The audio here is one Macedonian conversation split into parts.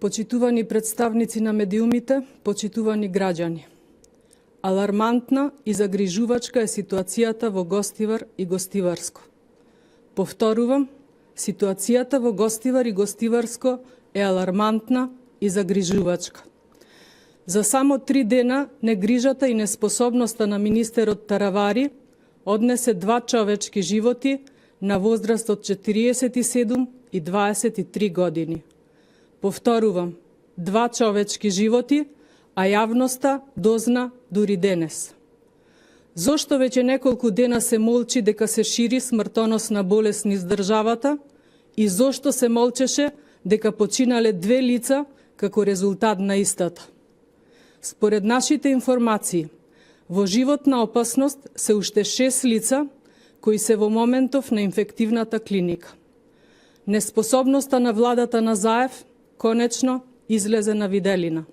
Почитувани представници на медиумите, почитувани граѓани. Алармантна и загрижувачка е ситуацијата во Гостивар и Гостиварско. Повторувам, ситуацијата во Гостивар и Гостиварско е алармантна и загрижувачка. За само 3 дена негрижата и неспособноста на министерот Таравари однесе 2 човечки животи на возраст од 47 и 23 години. Повторувам, 2 човечки животи, а јавноста дозна дури денес. Зошто веќе неколку дена се молчи дека се шири смртоносна болест низ државата и зошто се молчеше дека починале 2 лица како резултат на истата? Според нашите информации, во животна опасност се уште 6 лица кои се во моментов на инфективната клиника. Неспособноста на владата на Заев конечно излезе на виделина.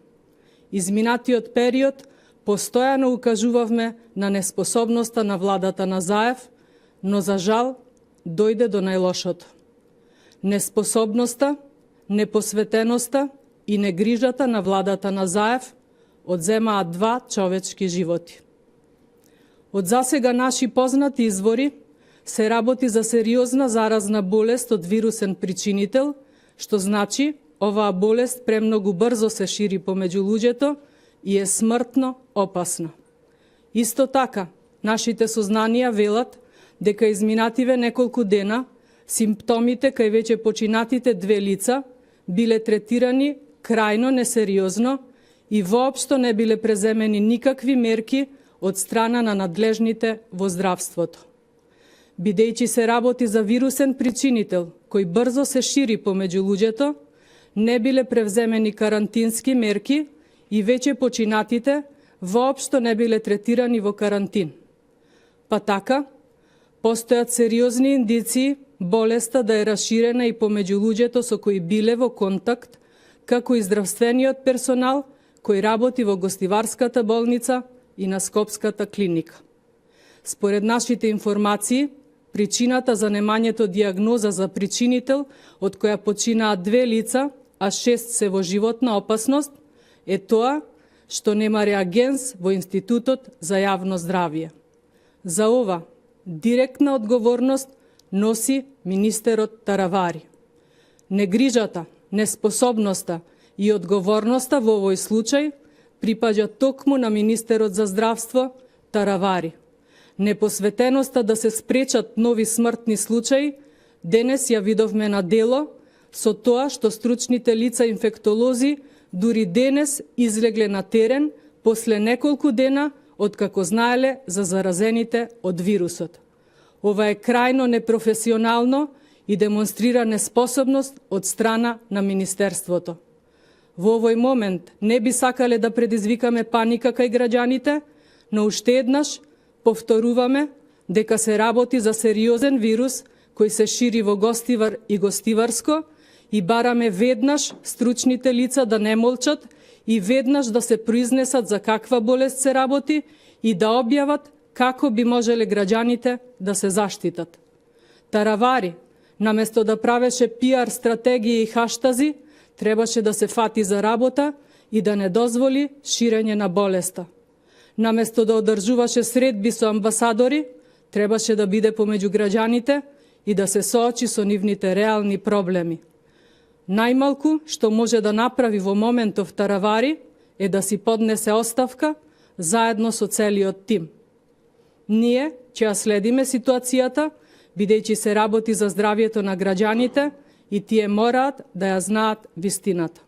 Изминатиот период постојано укажувавме на неспособноста на владата на Заев, но за жал дојде до најлошото. Неспособноста, непосветеноста и негрижата на владата на Заев одземаат 2 човечки животи. Од засега наши познати извори се работи за сериозна заразна болест од вирусен причинител, што значи оваа болест премногу брзо се шири помеѓу луѓето и е смртно опасна. Исто така, нашите сознанија велат дека изминативе неколку дена симптомите кај веќе починатите 2 лица биле третирани крајно несериозно и воопшто не биле преземени никакви мерки од страна на надлежните во здравството. Бидејќи се работи за вирусен причинител кој брзо се шири помеѓу луѓето, не биле превземени карантински мерки и веќе починатите воопшто не биле третирани во карантин. Па така, постојат сериозни индиции болеста да е расширена и помеѓу луѓето со кои биле во контакт, како и здравствениот персонал кој работи во Гостиварската болница и на Скопската клиника. Според нашите информации, причината за немањето диагноза за причинител од која починаат 2 лица, а 6 се во животна опасност, е тоа што нема реагенс во Институтот за јавно здравје. За ова директна одговорност носи министерот Таравари. Негрижата, неспособноста и одговорноста во овој случај припаѓа токму на министерот за здравство Таравари. Непосветеноста да се спречат нови смртни случаи денес ја видовме на дело со тоа што стручните лица инфектолози дури денес излегле на терен после неколку дена откако знаеле за заразените од вирусот. Ова е крајно непрофесионално и демонстрира неспособност од страна на Министерството. Во овој момент не би сакале да предизвикаме паника кај граѓаните, но уште еднаш повторуваме дека се работи за сериозен вирус кој се шири во Гостивар и Гостиварско и бараме веднаш стручните лица да не молчат и веднаш да се произнесат за каква болест се работи и да објават како би можеле граѓаните да се заштитат. Таравари, наместо да правеше пиар стратегии и хаштази, требаше да се фати за работа и да не дозволи ширење на болеста. Наместо да одржуваше средби со амбасадори, требаше да биде помеѓу граѓаните и да се соочи со нивните реални проблеми. Најмалку што може да направи во моментов Таравари е да си поднесе оставка заедно со целиот тим. Ние ќе ја следиме ситуацијата, бидејќи се работи за здравјето на граѓаните и тие мораат да ја знаат вистината.